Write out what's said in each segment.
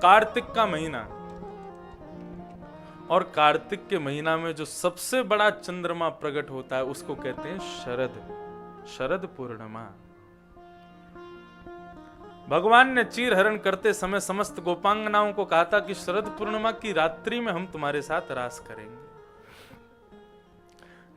कार्तिक का महीना, और कार्तिक के महीना में जो सबसे बड़ा चंद्रमा प्रकट होता है उसको कहते हैं शरद पूर्णिमा। भगवान ने चीर हरण करते समय समस्त गोपांगनाओं को कहा था कि शरद पूर्णिमा की रात्रि में हम तुम्हारे साथ रास करेंगे।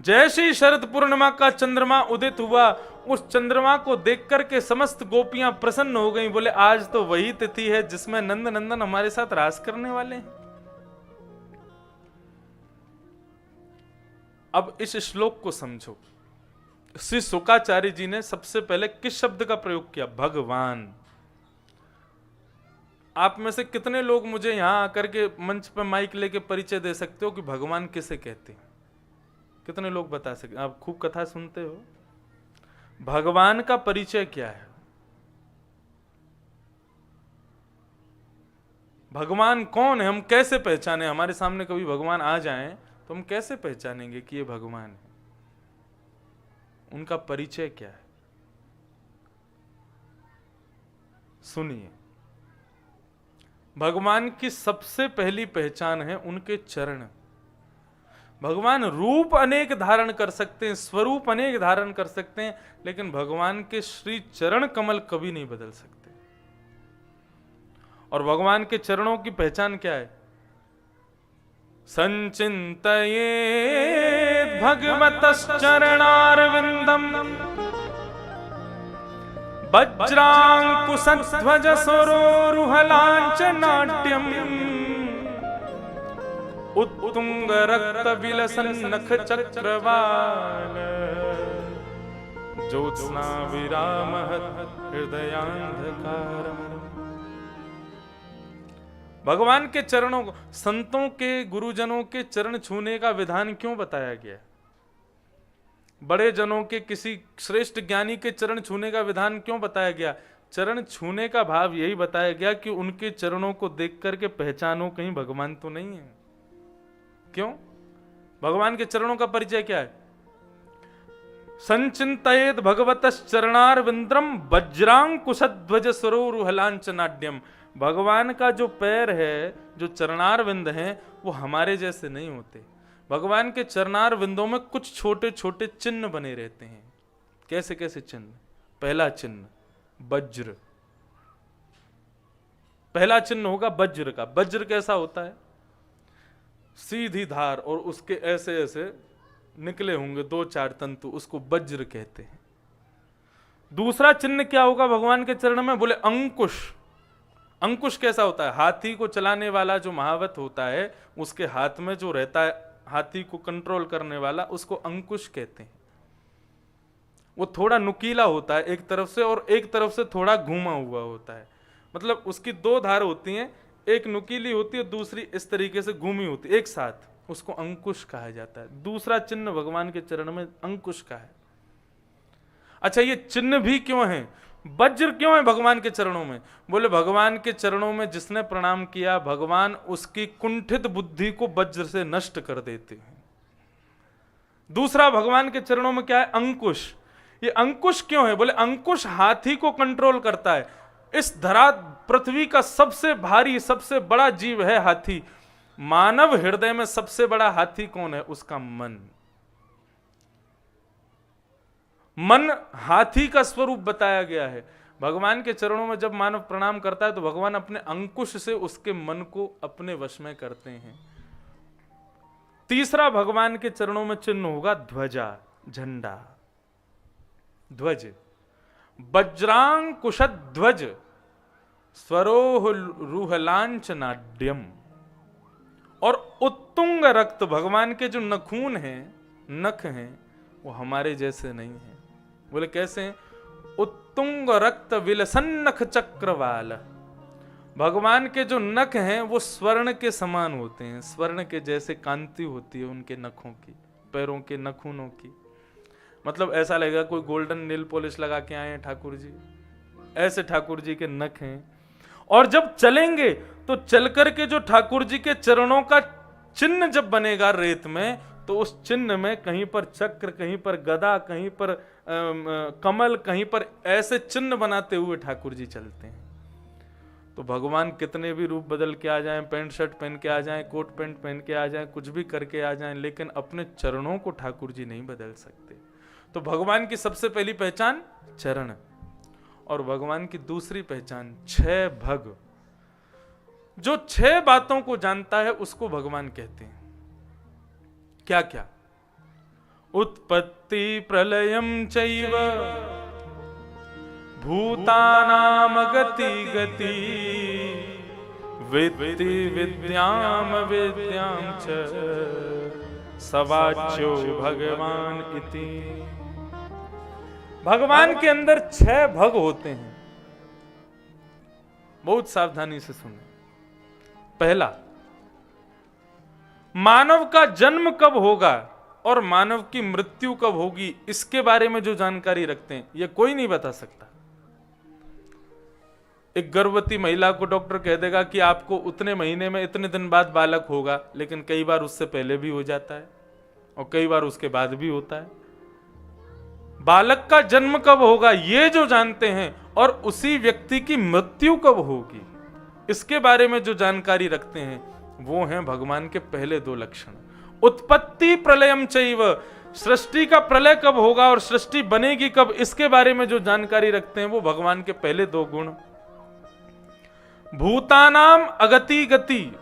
जैसे ही शरद पूर्णिमा का चंद्रमा उदित हुआ, उस चंद्रमा को देख करके समस्त गोपियां प्रसन्न हो गईं, बोले आज तो वही तिथि है जिसमें नंद नंदन हमारे साथ रास करने वाले हैं। अब इस श्लोक को समझो। श्री शुकाचार्य जी ने सबसे पहले किस शब्द का प्रयोग किया? भगवान। आप में से कितने लोग मुझे यहां आकर के मंच पर माइक लेके परिचय दे सकते हो कि भगवान किसे कहते हैं? कितने लोग बता सकते? आप खूब कथा सुनते हो। भगवान का परिचय क्या है? भगवान कौन है? हम कैसे पहचाने? हमारे सामने कभी भगवान आ जाएं तो हम कैसे पहचानेंगे कि ये भगवान है? उनका परिचय क्या है? सुनिए, भगवान की सबसे पहली पहचान है उनके चरण। भगवान रूप अनेक धारण कर सकते हैं, स्वरूप अनेक धारण कर सकते हैं, लेकिन भगवान के श्री चरण कमल कभी नहीं बदल सकते। और भगवान के चरणों की पहचान क्या है? संचिन्तयेत् भगवतश्चरणारविन्दम् वज्रांकुशध्वज सरोरुहलाञ्छनाट्यम् उत्तुंग रक्त विलसन नख चक्रवाल ज्योत्स्ना विरामहत हृदयांधकारम्। भगवान के चरणों को, संतों के, गुरुजनों के चरण छूने का विधान क्यों बताया गया? बड़े जनों के, किसी श्रेष्ठ ज्ञानी के चरण छूने का विधान क्यों बताया गया? चरण छूने का भाव यही बताया गया कि उनके चरणों को देख करके पहचानो कहीं भगवान तो नहीं है। क्यों? भगवान के चरणों का परिचय क्या है? संचिन्तयेत् भगवतश्चरणारविंद्रम वज्रांकुशध्वज सरोरुहलाञ्छनाट्यम्। भगवान का जो पैर है, जो चरणारविंद हैं, वो हमारे जैसे नहीं होते। भगवान के चरणारविंदों में कुछ छोटे छोटे चिन्ह बने रहते हैं। कैसे कैसे चिन्ह? पहला चिन्ह वज्र। पहला चिन्ह होगा वज्र का। वज्र कैसा होता है? सीधी धार और उसके ऐसे ऐसे निकले होंगे 2-4 तंतु, उसको वज्र कहते हैं। दूसरा चिन्ह क्या होगा भगवान के चरण में? बोले अंकुश। अंकुश कैसा होता है? हाथी को चलाने वाला जो महावत होता है, उसके हाथ में जो रहता है हाथी को कंट्रोल करने वाला, उसको अंकुश कहते हैं। वो थोड़ा नुकीला होता है एक तरफ से, और एक तरफ से थोड़ा घूमा हुआ होता है। मतलब उसकी 2 धार होती हैं, एक नुकीली होती है, दूसरी इस तरीके से घूमी होती है एक साथ, उसको अंकुश कहा जाता है। दूसरा चिन्ह भगवान के चरण में अंकुश का है। अच्छा, ये चिन्ह भी क्यों है? वज्र क्यों है भगवान के चरणों में? बोले भगवान के चरणों में जिसने प्रणाम किया, भगवान उसकी कुंठित बुद्धि को वज्र से नष्ट कर देते हैं। दूसरा भगवान के चरणों में क्या है? अंकुश। ये अंकुश क्यों है? बोले अंकुश हाथी को कंट्रोल करता है। इस धरा पृथ्वी का सबसे भारी, सबसे बड़ा जीव है हाथी। मानव हृदय में सबसे बड़ा हाथी कौन है? उसका मन। मन हाथी का स्वरूप बताया गया है। भगवान के चरणों में जब मानव प्रणाम करता है तो भगवान अपने अंकुश से उसके मन को अपने वश में करते हैं। तीसरा भगवान के चरणों में चिन्ह होगा ध्वजा, झंडा, ध्वज। वज्रांकुशध्वज स्वरोरुहलाञ्छनाट्यम्। और उत्तुंग रक्त, भगवान के जो नखून हैं, नख हैं, वो हमारे जैसे नहीं हैं। बोले कैसे हैं? उत्तुंग रक्त विलसन नख चक्रवाल। भगवान के जो नख हैं वो स्वर्ण के समान होते हैं, स्वर्ण के जैसे कांति होती है उनके नखों की, पैरों के नखूनों की। मतलब ऐसा लगेगा कोई गोल्डन नेल पॉलिश लगा के आए हैं ठाकुर जी, ऐसे ठाकुर जी के नख हैं। और जब चलेंगे तो चल करके जो ठाकुर जी के चरणों का चिन्ह जब बनेगा रेत में, तो उस चिन्ह में कहीं पर चक्र, कहीं पर गदा, कहीं पर कमल, कहीं पर ऐसे चिन्ह बनाते हुए ठाकुर जी चलते हैं। तो भगवान कितने भी रूप बदल के आ जाएं, पैंट शर्ट पहन के आ जाएं, कोट पैंट पहन के आ जाएं, कुछ भी करके आ जाएं, लेकिन अपने चरणों को ठाकुर जी नहीं बदल सकते। तो भगवान की सबसे पहली पहचान चरण, और भगवान की दूसरी पहचान 6 भग। जो 6 बातों को जानता है उसको भगवान कहते हैं। क्या क्या? उत्पत्ति प्रलयम चैव भूतानाम गति गति वित्ति विद्याम विद्याम च सवाच्यो भगवान इति। भगवान के अंदर 6 भग होते हैं। बहुत सावधानी से सुने। पहला, मानव का जन्म कब होगा और मानव की मृत्यु कब होगी, इसके बारे में जो जानकारी रखते हैं, यह कोई नहीं बता सकता। एक गर्भवती महिला को डॉक्टर कह देगा कि आपको उतने महीने में इतने दिन बाद बालक होगा, लेकिन कई बार उससे पहले भी हो जाता है और कई बार उसके बाद भी होता है। बालक का जन्म कब होगा ये जो जानते हैं, और उसी व्यक्ति की मृत्यु कब होगी इसके बारे में जो जानकारी रखते हैं, वो हैं भगवान के पहले 2 लक्षण। उत्पत्ति प्रलयम चैव, सृष्टि का प्रलय कब होगा और सृष्टि बनेगी कब, इसके बारे में जो जानकारी रखते हैं वो भगवान के पहले 2 गुण। भूतानाम अगति गति,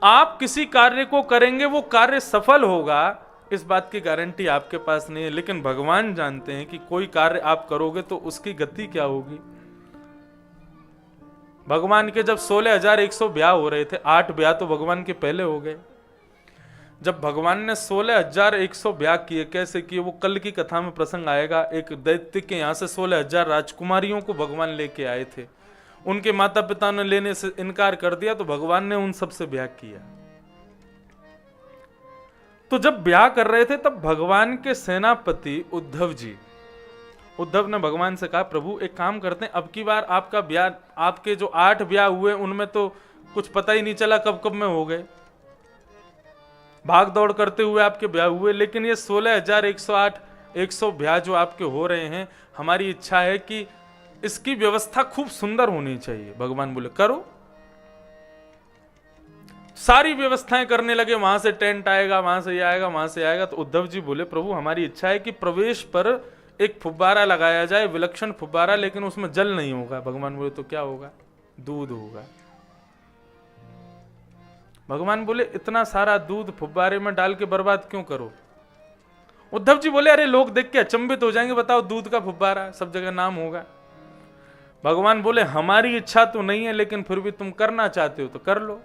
आप किसी कार्य को करेंगे वो कार्य सफल होगा, इस बात की गारंटी आपके पास नहीं है, लेकिन भगवान जानते हैं कि कोई कार्य आप करोगे तो उसकी गति क्या होगी। भगवान के जब 16,100 ब्याह हो रहे थे, 8 ब्याह तो भगवान के पहले हो गए। जब भगवान ने 16,100 ब्याह किए, कैसे किए वो कल की कथा में प्रसंग आएगा। एक दैत्य के यहां से 16,000 राजकुमारियों को भगवान लेके आए थे। उनके माता पिता ने लेने से इनकार कर दिया, तो भगवान ने उन सबसे ब्याह किया। तो जब ब्याह कर रहे थे तब भगवान के सेनापति उद्धव जी, उद्धव ने भगवान से कहा, प्रभु एक काम करते हैं, अब की बार आपका ब्याह, आपके जो 8 ब्याह हुए उनमें तो कुछ पता ही नहीं चला कब कब में हो गए, भाग दौड़ करते हुए आपके ब्याह हुए, लेकिन ये 16,108 ब्याह जो आपके हो रहे हैं, हमारी इच्छा है कि इसकी व्यवस्था खूब सुंदर होनी चाहिए। भगवान बोले करो। सारी व्यवस्थाएं करने लगे, वहां से टेंट आएगा, वहां से ये आएगा, वहां से आएगा। तो उद्धव जी बोले, प्रभु हमारी इच्छा है कि प्रवेश पर एक फुब्बारा लगाया जाए, विलक्षण फुब्बारा, लेकिन उसमें जल नहीं होगा। भगवान बोले तो क्या होगा? दूध होगा। भगवान बोले इतना सारा दूध फुब्बारे में डाल के बर्बाद क्यों करो? उद्धव जी बोले, अरे लोग देख के अचंभित हो जाएंगे, बताओ दूध का फुब्बारा, सब जगह नाम होगा। भगवान बोले हमारी इच्छा तो नहीं है, लेकिन फिर भी तुम करना चाहते हो तो कर लो।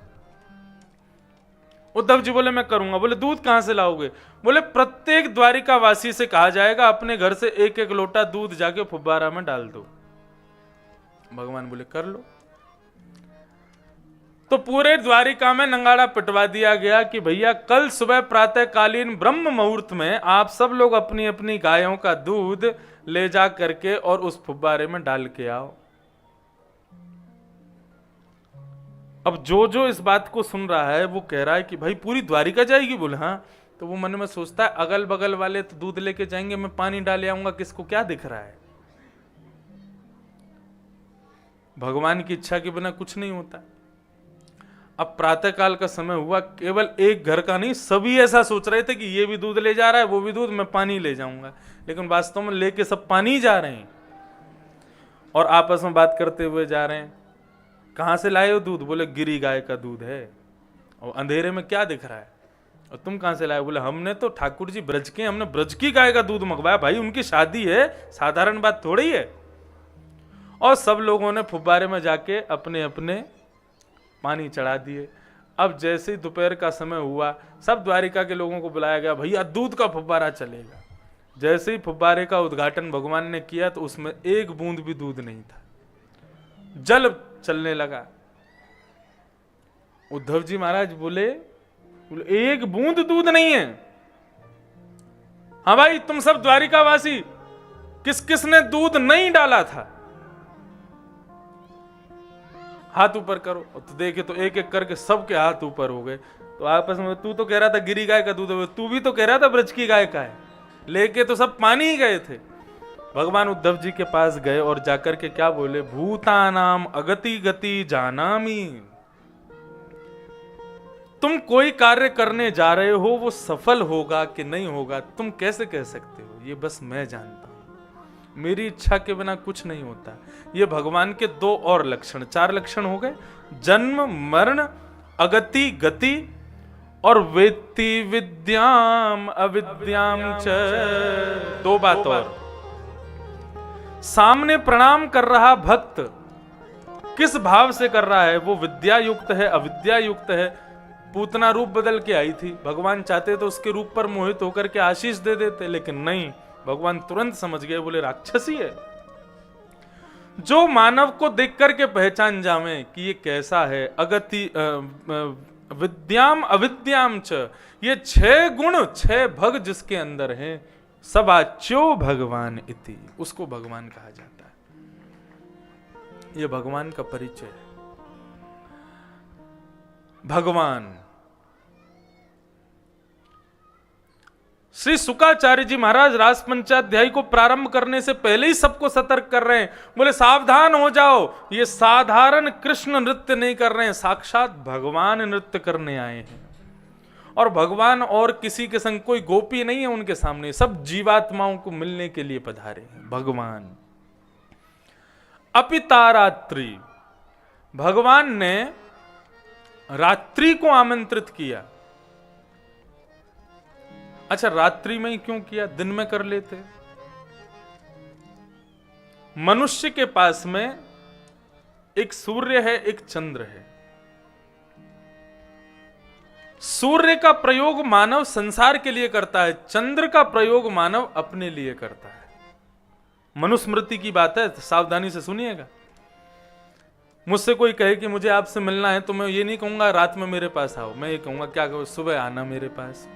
उद्धव जी बोले मैं करूंगा। बोले दूध कहां से लाओगे? बोले प्रत्येक द्वारिका वासी से कहा जाएगा अपने घर से 1-1 लोटा दूध जाके फुब्बारा में डाल दो। भगवान बोले कर लो। तो पूरे द्वारिका में नंगाड़ा पिटवा दिया गया कि भैया कल सुबह प्रातःकालीन ब्रह्म मुहूर्त में आप सब लोग अपनी अपनी गायों का दूध ले जा करके और उस फुब्बारे में डाल के आओ। अब जो जो इस बात को सुन रहा है वो कह रहा है कि भाई पूरी द्वारिका जाएगी? बोले हाँ। तो वो मन में सोचता है अगल बगल वाले तो दूध लेके जाएंगे, मैं पानी डाले आऊंगा, किसको क्या दिख रहा है? भगवान की इच्छा के बिना कुछ नहीं होता। अब प्रातःकाल का समय हुआ, केवल एक घर का नहीं, सभी ऐसा सोच रहे थे कि ये भी दूध ले जा रहा है, वो भी दूध, मैं पानी ले जाऊंगा, लेकिन वास्तव में लेके सब पानी जा रहे हैं और आपस में बात करते हुए जा रहे हैं। कहां से लाए हो दूध? बोले गिरी गाय का दूध है। और अंधेरे में क्या दिख रहा है? और तुम कहां से लाए? बोले हमने तो ठाकुर जी ब्रज के, हमने ब्रज की गाय का दूध मंगवाया। भाई उनकी शादी है, साधारण बात थोड़ी है। और सब लोगों ने फुब्बारे में जाके अपने अपने पानी चढ़ा दिए। अब जैसे ही दोपहर का समय हुआ, सब द्वारिका के लोगों को बुलाया गया, भैया दूध का फुब्बारा चलेगा। जैसे ही फुब्बारे का उद्घाटन भगवान ने किया तो उसमें एक बूंद भी दूध नहीं था, जल चलने लगा। उद्धव जी महाराज बोले एक बूंद दूध नहीं है? हाँ भाई तुम सब द्वारिकावासी, किस किस ने दूध नहीं डाला था? हाथ ऊपर करो। तो देखे तो एक एक करके सबके हाथ ऊपर हो गए। तो आपस में तू तो कह रहा था गिरी गाय का दूध है, तू भी तो कह रहा था ब्रज की गाय का है, लेके तो सब पानी ही गए थे। भगवान उद्धव जी के पास गए और जाकर के क्या बोले, भूतानाम अगति गति जानामि। तुम कोई कार्य करने जा रहे हो, वो सफल होगा कि नहीं होगा तुम कैसे कह सकते हो, ये बस मैं जानता हूं। मेरी इच्छा के बिना कुछ नहीं होता। ये भगवान के दो और लक्षण, 4 लक्षण हो गए, जन्म मरण अगति गति और वेत्ति विद्याम अविद्याम च। 2 बात और, सामने प्रणाम कर रहा भक्त किस भाव से कर रहा है, वो विद्या युक्त है अविद्या युक्त है। पूतना रूप बदल के आई थी, भगवान चाहते तो उसके रूप पर मोहित होकर के आशीष दे देते, लेकिन नहीं, भगवान तुरंत समझ गए, बोले राक्षसी है। जो मानव को देख करके पहचान जावे कि ये कैसा है, अगति विद्याम अविद्याम च, ये 6 गुण 6 भग जिसके अंदर हैं, सबाच्यो भगवान इति, उसको भगवान कहा जाता है। ये भगवान का परिचय है। भगवान श्री शुकाचार्य जी महाराज रास पंचाध्यायी को प्रारंभ करने से पहले ही सबको सतर्क कर रहे हैं, बोले सावधान हो जाओ, ये साधारण कृष्ण नृत्य नहीं कर रहे हैं, साक्षात भगवान नृत्य करने आए हैं। और भगवान और किसी के संग, कोई गोपी नहीं है उनके सामने, सब जीवात्माओं को मिलने के लिए पधारे हैं भगवान। अपितारात्रि, भगवान ने रात्रि को आमंत्रित किया। अच्छा, रात्रि में ही क्यों किया, दिन में कर लेते। मनुष्य के पास में एक सूर्य है, एक चंद्र है। सूर्य का प्रयोग मानव संसार के लिए करता है, चंद्र का प्रयोग मानव अपने लिए करता है। मनुस्मृति की बात है, सावधानी से सुनिएगा। मुझसे कोई कहे कि मुझे आपसे मिलना है, तो मैं ये नहीं कहूंगा रात में मेरे पास आओ, मैं ये कहूंगा क्या कहो, सुबह आना मेरे पास।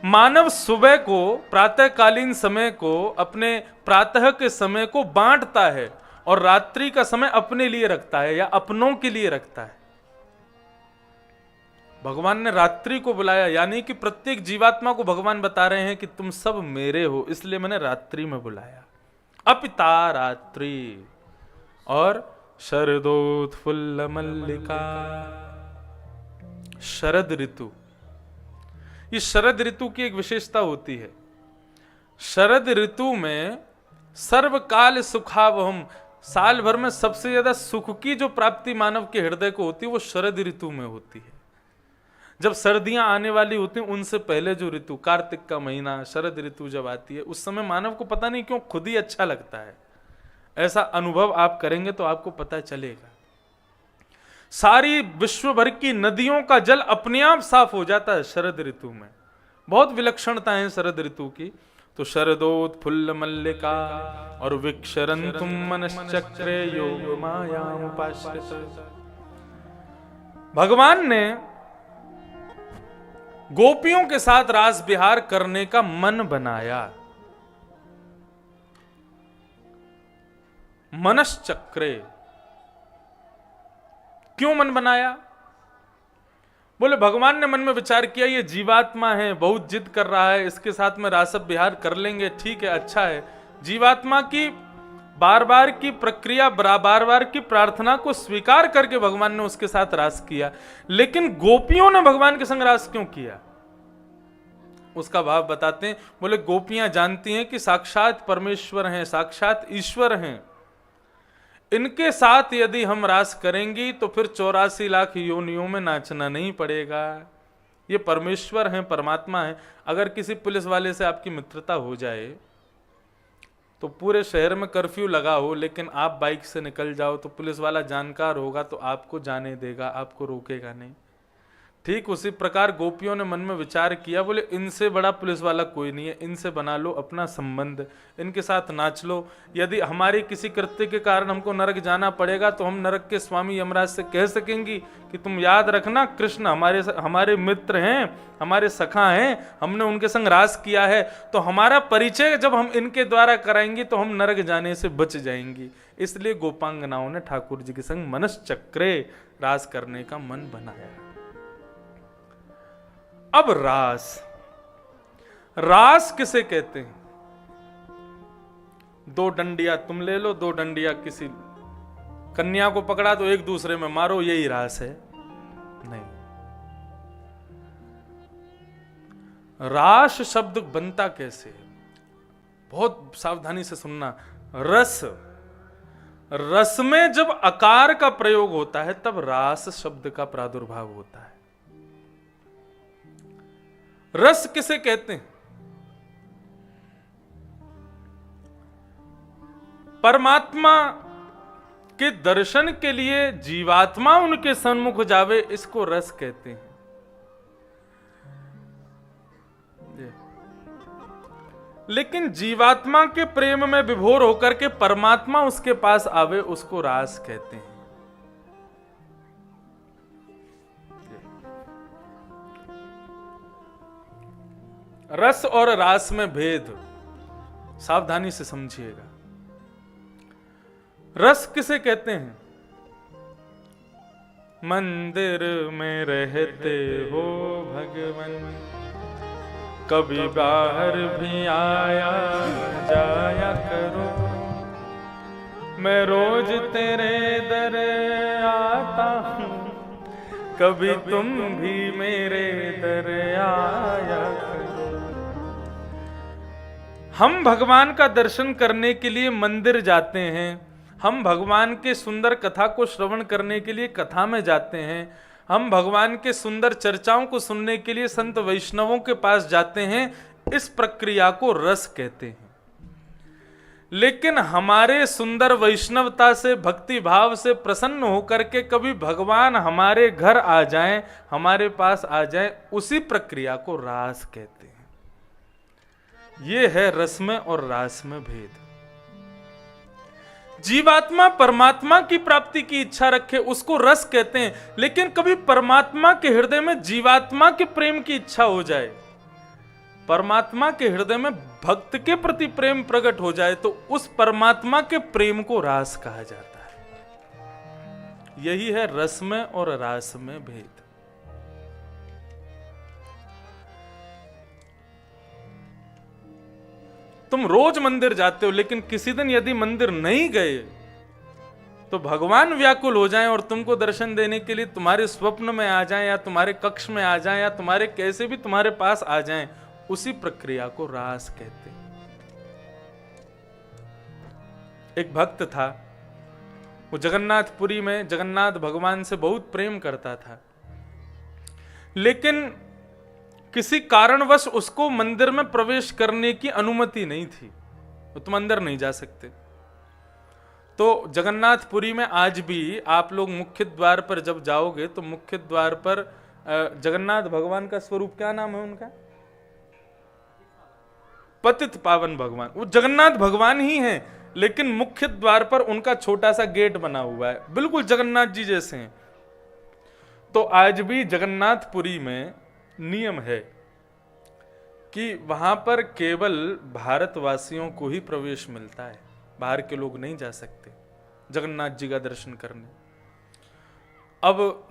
मानव सुबह को, प्रातःकालीन समय को, अपने प्रातः के समय को बांटता है और रात्रि का समय अपने लिए रखता है या अपनों के लिए रखता है। भगवान ने रात्रि को बुलाया, यानी कि प्रत्येक जीवात्मा को भगवान बता रहे हैं कि तुम सब मेरे हो, इसलिए मैंने रात्रि में बुलाया। अपिता रात्रि और शरदोत्फुल्ल मल्लिका, शरद ऋतु। ये शरद ऋतु की एक विशेषता होती है। शरद ऋतु में सर्वकाल सुखावहम, साल भर में सबसे ज्यादा सुख की जो प्राप्ति मानव के हृदय को होती है, वो शरद ऋतु में होती है। जब सर्दियां आने वाली होती हैं, उनसे पहले जो ऋतु, कार्तिक का महीना, शरद ऋतु जब आती है, उस समय मानव को पता नहीं क्यों खुद ही अच्छा लगता है। ऐसा अनुभव आप करेंगे तो आपको पता चलेगा। सारी विश्व भर की नदियों का जल अपने आप साफ हो जाता है शरद ऋतु में। बहुत विलक्षणता है शरद ऋतु की। तो शरदोत्फुल्ल मल्लिका और विक्षरन्तुम मनश्चक्रे योग मायामुपाश्रित। भगवान ने गोपियों के साथ रास विहार करने का मन बनाया। मनश्चक्रे, क्यों मन बनाया? बोले भगवान ने मन में विचार किया, ये जीवात्मा है, बहुत जिद कर रहा है, इसके साथ में रास विहार कर लेंगे, ठीक है, अच्छा है। जीवात्मा की बार बार की प्रक्रिया, बार बार की प्रार्थना को स्वीकार करके भगवान ने उसके साथ रास किया। लेकिन गोपियों ने भगवान के संग रास क्यों किया, उसका भाव बताते हैं। बोले गोपियां जानती हैं कि साक्षात परमेश्वर हैं, साक्षात ईश्वर हैं, इनके साथ यदि हम रास करेंगी तो फिर 84 लाख योनियों में नाचना नहीं पड़ेगा। ये परमेश्वर हैं, परमात्मा हैं। अगर किसी पुलिस वाले से आपकी मित्रता हो जाए तो पूरे शहर में कर्फ्यू लगा हो, लेकिन आप बाइक से निकल जाओ तो पुलिस वाला जानकार होगा तो आपको जाने देगा, आपको रोकेगा नहीं। ठीक उसी प्रकार गोपियों ने मन में विचार किया, बोले इनसे बड़ा पुलिस वाला कोई नहीं है, इनसे बना लो अपना संबंध, इनके साथ नाच लो। यदि हमारे किसी कृत्य के कारण हमको नरक जाना पड़ेगा तो हम नरक के स्वामी यमराज से कह सकेंगी कि तुम याद रखना, कृष्ण हमारे मित्र हैं, हमारे सखा हैं, हमने उनके संग रास किया है, तो हमारा परिचय जब हम इनके द्वारा कराएंगे तो हम नरक जाने से बच जाएंगी। इसलिए गोपांगनाओं ने ठाकुर जी के संग मनश्चक्रे रास करने का मन बनाया। अब रास, रास किसे कहते हैं? 2 डंडियां तुम ले लो, 2 डंडियां किसी कन्या को पकड़ा तो एक दूसरे में मारो, यही रास है? नहीं। रास शब्द बनता कैसे है? बहुत सावधानी से सुनना। रस, रस में जब अकार का प्रयोग होता है तब रास शब्द का प्रादुर्भाव होता है। रस किसे कहते हैं? परमात्मा के दर्शन के लिए जीवात्मा उनके सन्मुख जावे, इसको रस कहते हैं। लेकिन जीवात्मा के प्रेम में विभोर होकर के परमात्मा उसके पास आवे, उसको रास कहते हैं। रस और रास में भेद सावधानी से समझिएगा। रस किसे कहते हैं? मंदिर में रहते हो भगवान, कभी बाहर भी आया जाया करो, मैं रोज तेरे दर आता हूं, कभी तुम भी मेरे दर आया करो। हम भगवान का दर्शन करने के लिए मंदिर जाते हैं, हम भगवान के सुंदर कथा को श्रवण करने के लिए कथा में जाते हैं, हम भगवान के सुंदर चर्चाओं को सुनने के लिए संत वैष्णवों के पास जाते हैं। इस प्रक्रिया को रस कहते हैं। लेकिन हमारे सुंदर वैष्णवता से, भक्ति भाव से प्रसन्न होकर के कभी भगवान हमारे घर आ जाएं, हमारे पास आ जाएं, उसी प्रक्रिया को रास कहते हैं। यह है रस में और रास में भेद। जीवात्मा परमात्मा की प्राप्ति की इच्छा रखे, उसको रस कहते हैं। लेकिन कभी परमात्मा के हृदय में जीवात्मा के प्रेम की इच्छा हो जाए, परमात्मा के हृदय में भक्त के प्रति प्रेम प्रकट हो जाए, तो उस परमात्मा के प्रेम को रास कहा जाता है। यही है रस में और रास में भेद। तुम रोज मंदिर जाते हो, लेकिन किसी दिन यदि मंदिर नहीं गए तो भगवान व्याकुल हो जाएं और तुमको दर्शन देने के लिए तुम्हारे स्वप्न में आ जाएं, या तुम्हारे कक्ष में आ जाएं, या तुम्हारे कैसे भी तुम्हारे पास आ जाएं, उसी प्रक्रिया को रास कहते हैं। एक भक्त था, वो जगन्नाथपुरी में जगन्नाथ भगवान से बहुत प्रेम करता था, लेकिन किसी कारणवश उसको मंदिर में प्रवेश करने की अनुमति नहीं थी, तो तुम अंदर नहीं जा सकते। तो जगन्नाथपुरी में आज भी आप लोग मुख्य द्वार पर जब जाओगे तो मुख्य द्वार पर जगन्नाथ भगवान का स्वरूप, क्या नाम है उनका? पतित पावन भगवान। वो जगन्नाथ भगवान ही हैं, लेकिन मुख्य द्वार पर उनका छोटा सा गेट बना हुआ है, बिल्कुल जगन्नाथ जी जैसे हैं। तो आज भी जगन्नाथपुरी में नियम है कि वहां पर केवल भारतवासियों को ही प्रवेश मिलता है, बाहर के लोग नहीं जा सकते जगन्नाथ जी का दर्शन करने। अब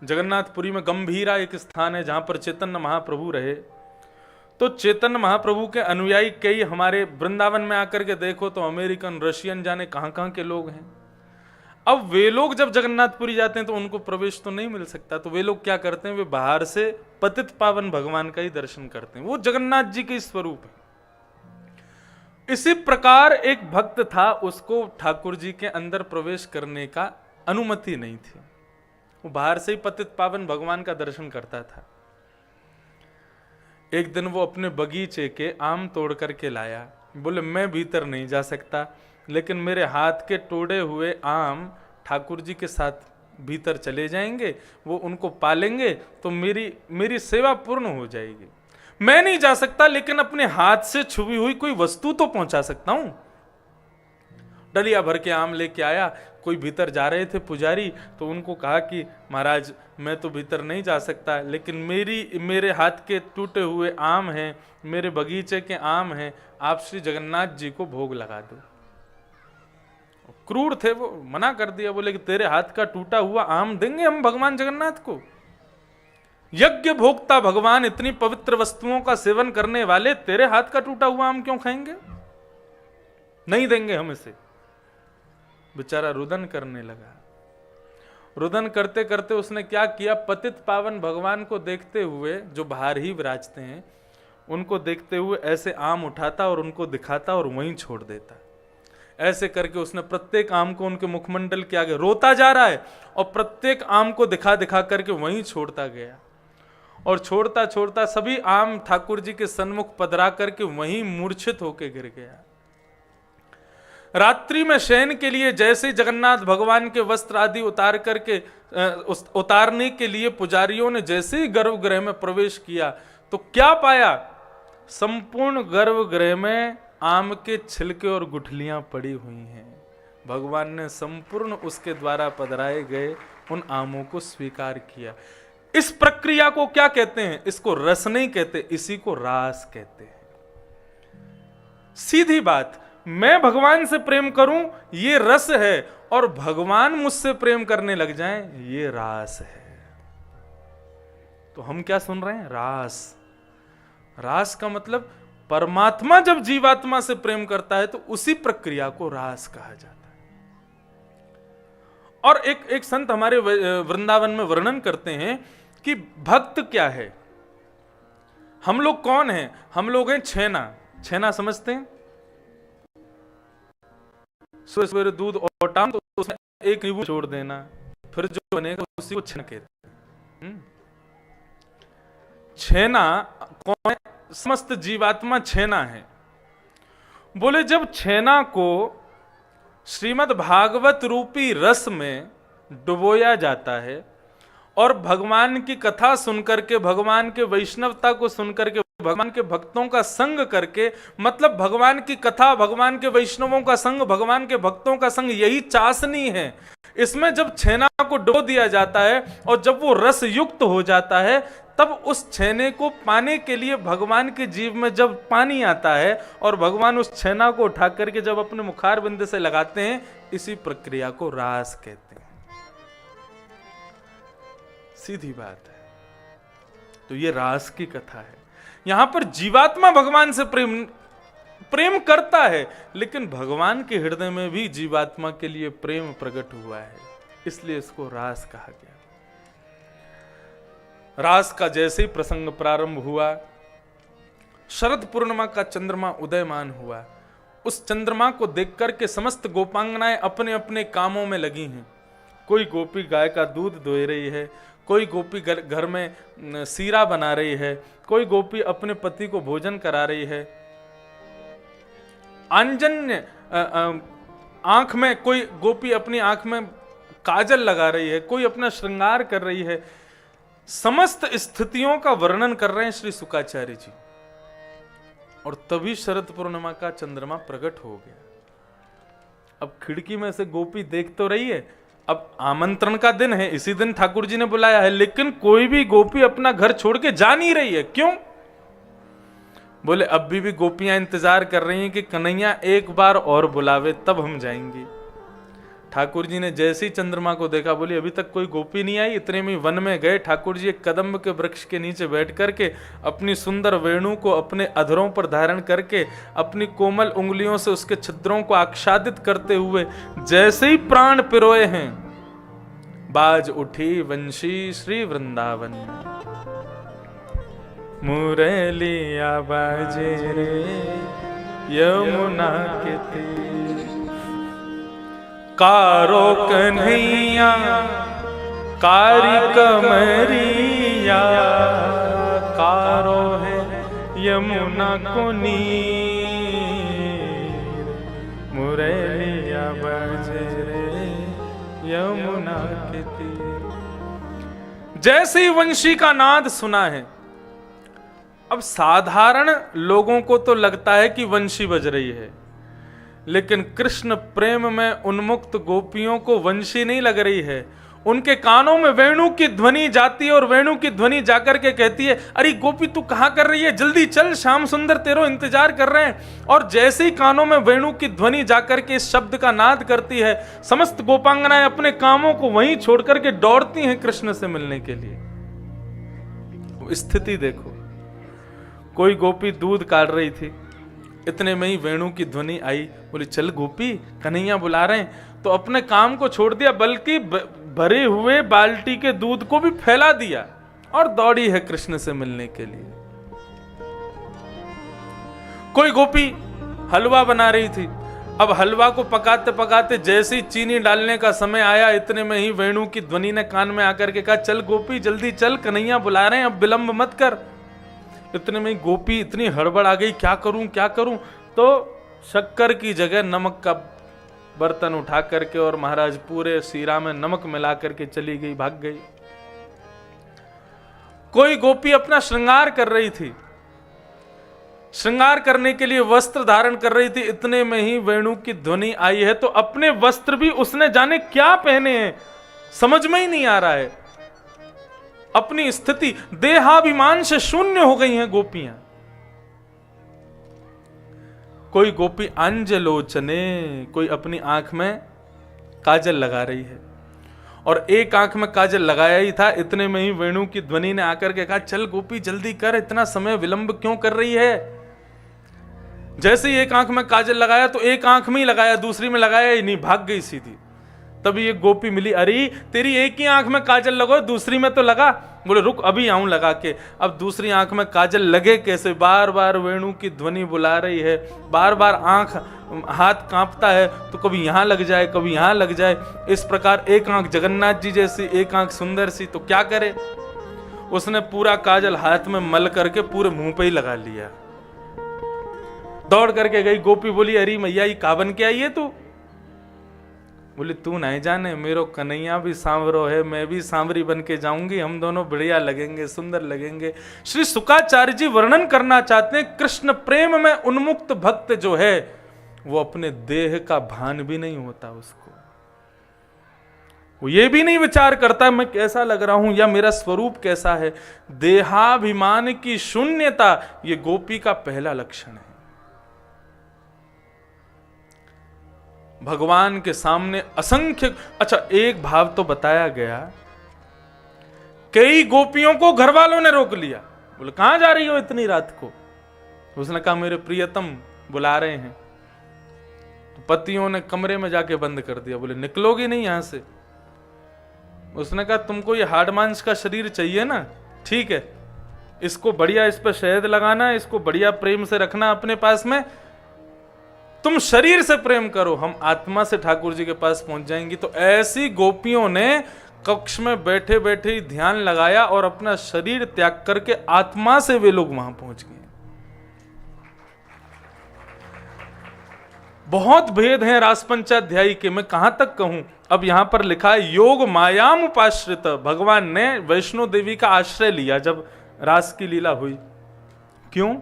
जगन्नाथपुरी में गंभीरा एक स्थान है जहां पर चैतन्य महाप्रभु रहे। तो चैतन्य महाप्रभु के अनुयायी कई हमारे वृंदावन में आकर के देखो तो अमेरिकन, रशियन, जाने कहां कहां के लोग हैं। अब वे लोग जब जगन्नाथपुरी जाते हैं तो उनको प्रवेश तो नहीं मिल सकता, तो वे लोग क्या करते हैं, वे बाहर से पतित पावन भगवान का ही दर्शन करते हैं। वो जगन्नाथ जी के स्वरूप है। इसी प्रकार एक भक्त था, उसको ठाकुर जी के अंदर प्रवेश करने का अनुमति नहीं थी, वो बाहर से ही पतित पावन भगवान का दर्शन करता था। एक दिन वो अपने बगीचे के आम तोड़ करके लाया, बोले मैं भीतर नहीं जा सकता, लेकिन मेरे हाथ के तोड़े हुए आम ठाकुर जी के साथ भीतर चले जाएंगे, वो उनको पालेंगे तो मेरी सेवा पूर्ण हो जाएगी। मैं नहीं जा सकता, लेकिन अपने हाथ से छुई हुई कोई वस्तु तो पहुंचा सकता हूं। डलिया भर के आम लेके आया। कोई भीतर जा रहे थे पुजारी, तो उनको कहा कि महाराज मैं तो भीतर नहीं जा सकता, लेकिन मेरे हाथ के टूटे हुए आम हैं, मेरे बगीचे के आम हैं, आप श्री जगन्नाथ जी को भोग लगा दो। क्रूर थे वो, मना कर दिया, बोले कि तेरे हाथ का टूटा हुआ आम देंगे हम भगवान जगन्नाथ को? यज्ञ भोक्ता भगवान इतनी पवित्र वस्तुओं का सेवन करने वाले तेरे हाथ का टूटा हुआ आम क्यों खाएंगे? नहीं देंगे हम इसे। बेचारा रुदन करने लगा। रुदन करते करते उसने क्या किया, पतित पावन भगवान को देखते हुए, जो बाहर ही विराजते हैं, उनको देखते हुए ऐसे आम उठाता और उनको दिखाता और वहीं छोड़ देता। ऐसे करके उसने प्रत्येक आम को उनके मुखमंडल के आगे रोता जा रहा है और प्रत्येक आम को दिखा दिखा करके वहीं छोड़ता गया और छोड़ता छोड़ता सभी आम ठाकुर जी के सन्मुख पधरा करके वहीं मूर्छित होकर गिर गया। रात्रि में शयन के लिए जैसे जगन्नाथ भगवान के वस्त्र आदि उतार करके उतारने के लिए पुजारियों ने जैसे ही गर्भगृह में प्रवेश किया तो क्या पाया, संपूर्ण गर्भगृह में आम के छिलके और गुठलियां पड़ी हुई हैं। भगवान ने संपूर्ण उसके द्वारा पधराए गए उन आमों को स्वीकार किया। इस प्रक्रिया को क्या कहते हैं? इसको रस नहीं कहते, इसी को रास कहते हैं। सीधी बात, मैं भगवान से प्रेम करूं ये रस है और भगवान मुझसे प्रेम करने लग जाएं ये रास है। तो हम क्या सुन रहे हैं? रास। रास का मतलब परमात्मा जब जीवात्मा से प्रेम करता है तो उसी प्रक्रिया को रास कहा जाता है। और एक संत हमारे वृंदावन में वर्णन करते हैं कि भक्त क्या है। हम लोग कौन हैं? हम लोग हैं छेना। छेना समझते हैं? सुबह सवेरे दूध और टाम तो उसमें एक नींबू छोड़ देना, फिर जो बनेगा उसी को छेना कहते हैं। छेना कौन है? समस्त जीवात्मा छेना है। बोले जब छेना को श्रीमद् भागवत रूपी रस में डुबोया जाता है और भगवान की कथा सुनकर के, भगवान के वैष्णवता को सुनकर के, भगवान के भक्तों का संग करके, मतलब भगवान की कथा, भगवान के वैष्णवों का संग, भगवान के भक्तों का संग, यही चाशनी है। इसमें जब छेना को डुबो दिया जाता है और जब वो रस युक्त हो जाता है तब उस छेने को पाने के लिए भगवान के जीव में जब पानी आता है और भगवान उस छेना को उठा करके जब अपने मुखार बिंद से लगाते हैं, इसी प्रक्रिया को रास कहते हैं। सीधी बात है। तो ये रास की कथा है। यहां पर जीवात्मा भगवान से प्रेम करता है, लेकिन भगवान के हृदय में भी जीवात्मा के लिए प्रेम प्रकट हुआ है, इसलिए इसको रास कहा गया। रास का जैसे ही प्रसंग प्रारंभ हुआ, शरद पूर्णिमा का चंद्रमा उदयमान हुआ। उस चंद्रमा को देखकर के समस्त गोपांगनाएं अपने अपने कामों में लगी हैं। कोई गोपी गाय का दूध दोह रही है, कोई गोपी घर में सीरा बना रही है, कोई गोपी अपने पति को भोजन करा रही है। आंजन्य आंख में, कोई गोपी अपनी आंख में काजल लगा रही है, कोई अपना श्रृंगार कर रही है। समस्त स्थितियों का वर्णन कर रहे हैं श्री शुकाचार्य जी। और तभी शरद पूर्णिमा का चंद्रमा प्रकट हो गया। अब खिड़की में से गोपी देख तो रही है, अब आमंत्रण का दिन है, इसी दिन ठाकुर जी ने बुलाया है, लेकिन कोई भी गोपी अपना घर छोड़ के जा नहीं रही है। क्यों? बोले अभी भी गोपियां इंतजार कर रही हैं कि कन्हैया एक बार और बुलावे तब हम जाएंगे। ठाकुर जी ने जैसे ही चंद्रमा को देखा, बोली अभी तक कोई गोपी नहीं आई। इतने में वन में गए ठाकुर जी, एक कदम्ब के वृक्ष के नीचे बैठ करके अपनी सुंदर वेणु को अपने अधरों पर धारण करके अपनी कोमल उंगलियों से उसके छिद्रों को आच्छादित करते हुए जैसे ही प्राण पिरोए हैं, बाज उठी वंशी श्री वृंदावन। मुरलिया बाजे रे यमुना के तीर, कारो कन्हैया कारी कमरिया, कारो है यमुना को नीर, मुरलिया बजे रे यमुना के तीर। जैसे ही वंशी का नाद सुना है, अब साधारण लोगों को तो लगता है कि वंशी बज रही है, लेकिन कृष्ण प्रेम में उन्मुक्त गोपियों को वंशी नहीं लग रही है। उनके कानों में वेणु की ध्वनि जाती है और वेणु की ध्वनि जाकर के कहती है, अरे गोपी तू कहां कर रही है, जल्दी चल, श्याम सुंदर तेरो इंतजार कर रहे हैं। और जैसे ही कानों में वेणु की ध्वनि जाकर के इस शब्द का नाद करती है, समस्त गोपांगनाएं अपने कामों को वहीं छोड़ करके दौड़ती हैं कृष्ण से मिलने के लिए। स्थिति देखो, कोई गोपी दूध काट रही थी, इतने में ही वेणु की ध्वनि आई, बोली चल गोपी, कन्हैया बुला रहे हैं। तो अपने काम को छोड़ दिया, बल्कि भरे हुए बाल्टी के दूध को भी फैला दिया और दौड़ी है कृष्ण से मिलने के लिए। कोई गोपी हलवा बना रही थी, अब हलवा को पकाते पकाते जैसे ही चीनी डालने का समय आया, इतने में ही वेणु की ध्वनि ने कान में आकर के कहा चल गोपी जल्दी चल, कन्हैया बुला रहे हैं, अब विलंब मत कर। इतने में ही गोपी इतनी हड़बड़ आ गई, क्या करूं क्या करूं। तो शक्कर की जगह नमक का बर्तन उठा करके और महाराज पूरे शीरा में नमक मिला करके चली गई, भाग गई। कोई गोपी अपना श्रृंगार कर रही थी, श्रृंगार करने के लिए वस्त्र धारण कर रही थी, इतने में ही वेणु की ध्वनि आई है, तो अपने वस्त्र भी उसने जाने क्या पहने हैं समझ में ही नहीं आ रहा है। अपनी स्थिति देहाभिमान से शून्य हो गई हैं गोपियां। कोई गोपी अंजलोचने, कोई अपनी आंख में काजल लगा रही है और एक आंख में काजल लगाया ही था, इतने में ही वेणु की ध्वनि ने आकर के कहा चल गोपी जल्दी कर, इतना समय विलंब क्यों कर रही है। जैसे ही एक आंख में काजल लगाया तो एक आंख में ही लगाया, दूसरी में लगाया ही नहीं, भाग गई सीधी। तभी एक गोपी मिली, अरे तेरी एक ही आंख में काजल लगो, दूसरी में तो लगा। बोले रुक अभी आऊं लगा के। अब दूसरी आंख में काजल लगे कैसे, बार बार वेणु की ध्वनि बुला रही है, बार बार आंख हाथ कांपता है, तो कभी यहां लग जाए कभी यहां लग जाए। इस प्रकार एक आंख जगन्नाथ जी जैसी, एक आंख सुंदर सी, तो क्या करे। उसने पूरा काजल हाथ में मल करके पूरे मुंह पे ही लगा लिया। दौड़ करके गई गोपी, बोली अरे मैया ये का बन के आई है तू। बोली तू नहीं जाने, मेरो कन्हैया भी सांवरो है, मैं भी सांवरी बन के जाऊंगी, हम दोनों बढ़िया लगेंगे, सुंदर लगेंगे। श्री शुकाचार्य जी वर्णन करना चाहते हैं, कृष्ण प्रेम में उन्मुक्त भक्त जो है वो अपने देह का भान भी नहीं होता उसको, वो ये भी नहीं विचार करता मैं कैसा लग रहा हूं या मेरा स्वरूप कैसा है। देहाभिमान की शून्यता ये गोपी का पहला लक्षण है। भगवान के सामने असंख्य, अच्छा एक भाव तो बताया गया, कई गोपियों को घर वालों ने रोक लिया, बोले कहां जा रही हो इतनी रात को। उसने कहा मेरे प्रियतम बुला रहे हैं। तो पतियों ने कमरे में जाके बंद कर दिया, बोले निकलोगी नहीं यहां से। उसने कहा तुमको ये हाड़ मांस का शरीर चाहिए ना, ठीक है, इसको बढ़िया, इस पर शहद लगाना, इसको बढ़िया प्रेम से रखना अपने पास में, तुम शरीर से प्रेम करो, हम आत्मा से ठाकुर जी के पास पहुंच जाएंगी। तो ऐसी गोपियों ने कक्ष में बैठे बैठे ही ध्यान लगाया और अपना शरीर त्याग करके आत्मा से वे लोग वहां पहुंच गए। बहुत भेद हैं रासपंचाध्यायी के, मैं कहां तक कहूं। अब यहां पर लिखा है योग मायाम उपाश्रित, भगवान ने वैष्णो देवी का आश्रय लिया जब रास की लीला हुई। क्यों?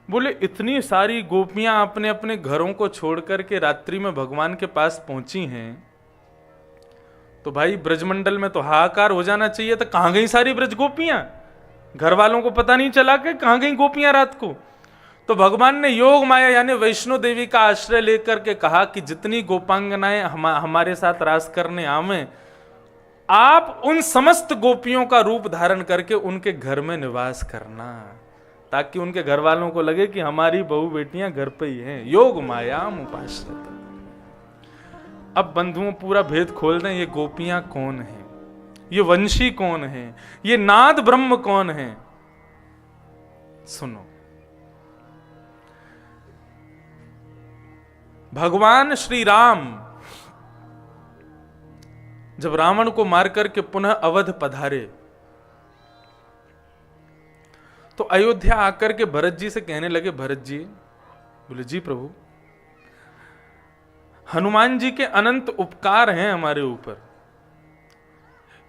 बोले इतनी सारी गोपियां अपने अपने घरों को छोड़ करके रात्रि में भगवान के पास पहुंची हैं, तो भाई ब्रजमंडल में तो हाहाकार हो जाना चाहिए था, कहां गई सारी ब्रज गोपियां। घर वालों को पता नहीं चला कि कहां गई गोपियां रात को। तो भगवान ने योग माया यानी वैष्णो देवी का आश्रय लेकर के कहा कि जितनी गोपांगनाएं हमारे साथ रास करने आवे, आप उन समस्त गोपियों का रूप धारण करके उनके घर में निवास करना, ताकि उनके घर वालों को लगे कि हमारी बहू बेटियां घर पे ही हैं। योग मायाम उपाश्रित। अब बंधुओं पूरा भेद खोल दें, ये गोपियां कौन हैं, ये वंशी कौन हैं, ये नाद ब्रह्म कौन हैं। सुनो, भगवान श्री राम जब रावण को मार करके पुनः अवध पधारे, तो अयोध्या आकर के भरत जी से कहने लगे, भरत जी, बोले जी प्रभु, हनुमान जी के अनंत उपकार हैं हमारे ऊपर,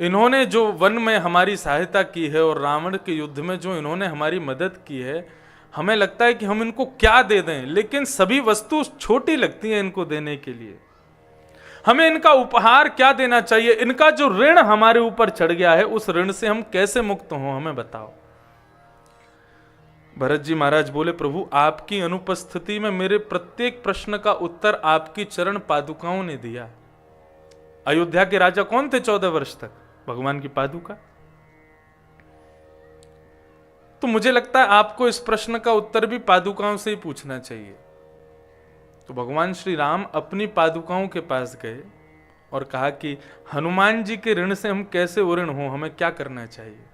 इन्होंने जो वन में हमारी सहायता की है और रावण के युद्ध में जो इन्होंने हमारी मदद की है, हमें लगता है कि हम इनको क्या दे दें, लेकिन सभी वस्तु छोटी लगती हैं इनको देने के लिए। हमें इनका उपहार क्या देना चाहिए, इनका जो ऋण हमारे ऊपर चढ़ गया है उस ऋण से हम कैसे मुक्त हों, हमें बताओ। भरत जी महाराज बोले, प्रभु आपकी अनुपस्थिति में मेरे प्रत्येक प्रश्न का उत्तर आपकी चरण पादुकाओं ने दिया। अयोध्या के राजा कौन थे 14 वर्ष तक? भगवान की पादुका। तो मुझे लगता है आपको इस प्रश्न का उत्तर भी पादुकाओं से ही पूछना चाहिए। तो भगवान श्री राम अपनी पादुकाओं के पास गए और कहा कि हनुमान जी के ऋण से हम कैसे उऋण हों, हमें क्या करना चाहिए।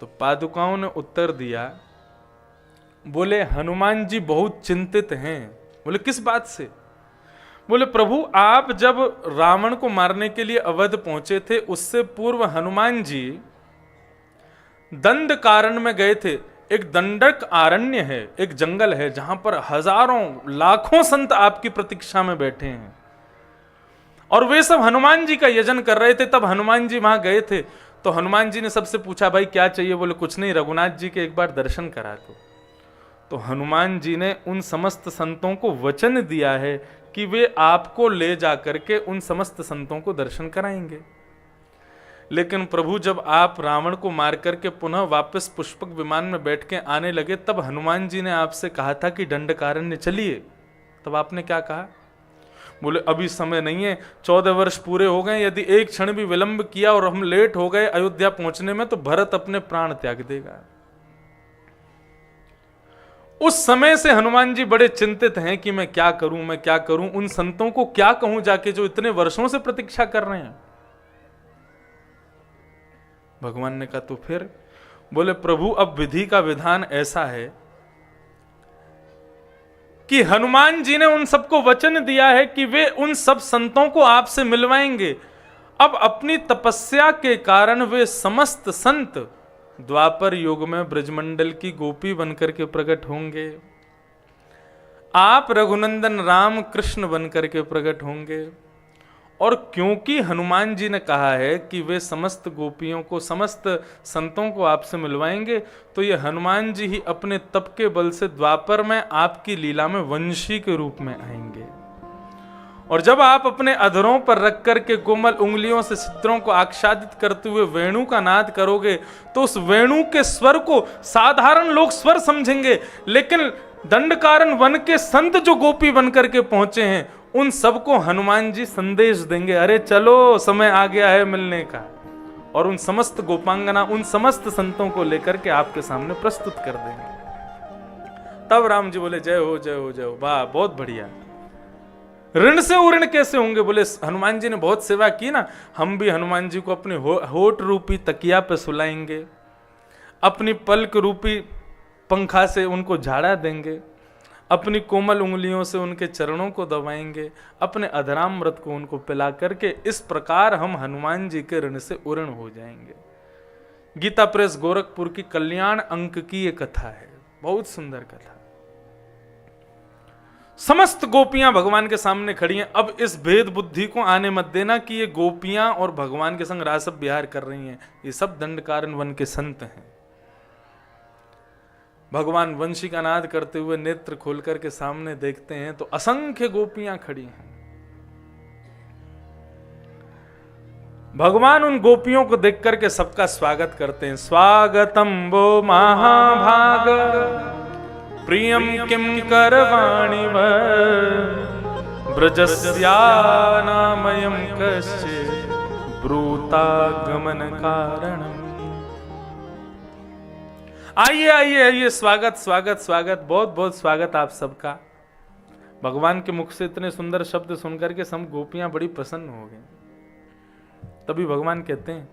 तो पादुकाओं ने उत्तर दिया, बोले हनुमान जी बहुत चिंतित हैं। बोले किस बात से? बोले प्रभु आप जब रावण को मारने के लिए अवध पहुंचे थे, उससे पूर्व हनुमान जी दंड कारण में गए थे। एक दंडक आरण्य है, एक जंगल है, जहां पर हजारों लाखों संत आपकी प्रतीक्षा में बैठे हैं और वे सब हनुमान जी का यजन कर रहे थे। तब हनुमान जी वहां गए थे। तो हनुमान जी ने सबसे पूछा भाई क्या चाहिए? बोले कुछ नहीं, रघुनाथ जी के एक बार दर्शन करा दो। तो हनुमान जी ने उन समस्त संतों को वचन दिया है कि वे आपको ले जाकर के उन समस्त संतों को दर्शन कराएंगे। लेकिन प्रभु जब आप रावण को मार करके पुनः वापस पुष्पक विमान में बैठ के आने लगे, तब हनुमान जी ने आपसे कहा था कि दंडकारण्य चलिए। तब आपने क्या कहा? बोले अभी समय नहीं है, 14 वर्ष पूरे हो गए, यदि एक क्षण भी विलंब किया और हम लेट हो गए अयोध्या पहुंचने में तो भरत अपने प्राण त्याग देगा। उस समय से हनुमान जी बड़े चिंतित हैं कि मैं क्या करूं, उन संतों को क्या कहूं जाके जो इतने वर्षों से प्रतीक्षा कर रहे हैं। भगवान ने कहा तो फिर? बोले प्रभु अब विधि का विधान ऐसा है कि हनुमान जी ने उन सबको वचन दिया है कि वे उन सब संतों को आपसे मिलवाएंगे। अब अपनी तपस्या के कारण वे समस्त संत द्वापर युग में ब्रजमंडल की गोपी बनकर के प्रकट होंगे। आप रघुनंदन राम कृष्ण बनकर के प्रकट होंगे। और क्योंकि हनुमान जी ने कहा है कि वे समस्त गोपियों को, समस्त संतों को आपसे मिलवाएंगे, तो ये हनुमान जी ही अपने तप के बल से द्वापर में आपकी लीला में वंशी के रूप में आएंगे। और जब आप अपने अधरों पर रख करके कोमल उंगलियों से चित्रों को आच्छादित करते हुए वेणु का नाद करोगे, तो उस वेणु के स्वर को साधारण लोग स्वर समझेंगे, लेकिन दंडकारण्य वन के संत जो गोपी बनकर के पहुंचे हैं उन सबको हनुमान जी संदेश देंगे, अरे चलो समय आ गया है मिलने का। और उन समस्त गोपांगना, उन समस्त संतों को लेकर के आपके सामने प्रस्तुत कर देंगे। तब राम जी बोले जय हो जय हो जय हो, वाह बहुत बढ़िया। ऋण से उऋण कैसे होंगे? बोले हनुमान जी ने बहुत सेवा की ना, हम भी हनुमान जी को अपने होठ रूपी तकिया पे सुलाएंगे, अपनी पलक रूपी पंखा से उनको झाड़ा देंगे, अपनी कोमल उंगलियों से उनके चरणों को दबाएंगे, अपने अधरामृत को उनको पिला करके इस प्रकार हम हनुमान जी के ऋण से उऋण हो जाएंगे। गीता प्रेस गोरखपुर की कल्याण अंक की ये कथा है, बहुत सुंदर कथा। समस्त गोपियां भगवान के सामने खड़ी हैं। अब इस भेद बुद्धि को आने मत देना कि ये गोपियां और भगवान के संग रासव विहार कर रही हैं। ये सब दंडकारण्य वन के संत हैं। भगवान वंशी का नाद करते हुए नेत्र खोल करके सामने देखते हैं तो असंख्य गोपियां खड़ी हैं। भगवान उन गोपियों को देख करके सबका स्वागत करते हैं। स्वागतम वो महाभाग प्रियम किम करवाणि ब्रजस्यानामयं कश्चित् ब्रूतागमन कारणम्। आइए आइए आइए, स्वागत स्वागत स्वागत, बहुत बहुत स्वागत आप सबका। भगवान के मुख से इतने सुंदर शब्द सुनकर के सब गोपियां बड़ी प्रसन्न हो गई। तभी भगवान कहते हैं,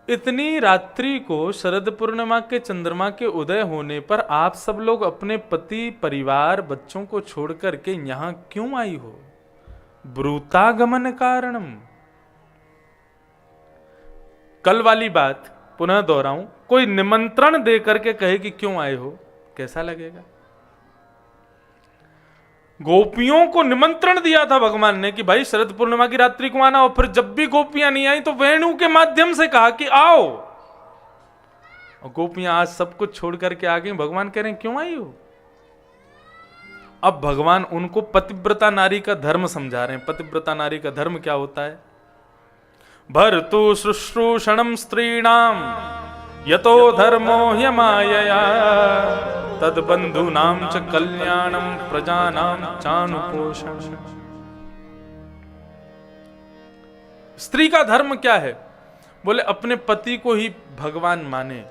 इतनी रात्रि को शरद पूर्णिमा के चंद्रमा के उदय होने पर आप सब लोग अपने पति परिवार बच्चों को छोड़ करके यहां क्यों आई हो? ब्रूतागमन कारणम। कल वाली बात पुनः दोहराऊं, कोई निमंत्रण दे करके कहे कि क्यों आए हो, कैसा लगेगा? गोपियों को निमंत्रण दिया था भगवान ने कि भाई शरद पूर्णिमा की रात्रि को आना, और फिर जब भी गोपियां नहीं आई तो वेणु के माध्यम से कहा कि आओ, और गोपियां आज सब कुछ छोड़ करके आ गई। भगवान कह रहे हैं क्यों आई हो? अब भगवान उनको पतिव्रता नारी का धर्म समझा रहे हैं। पतिव्रता नारी का धर्म क्या होता है? भर्तु शुश्रूषणम स्त्रीणाम यतो धर्मो ह्यमायया तद बंधूनां च कल्याणम प्रजानां चानुपोषण। स्त्री का धर्म क्या है? बोले अपने पति को ही भगवान माने,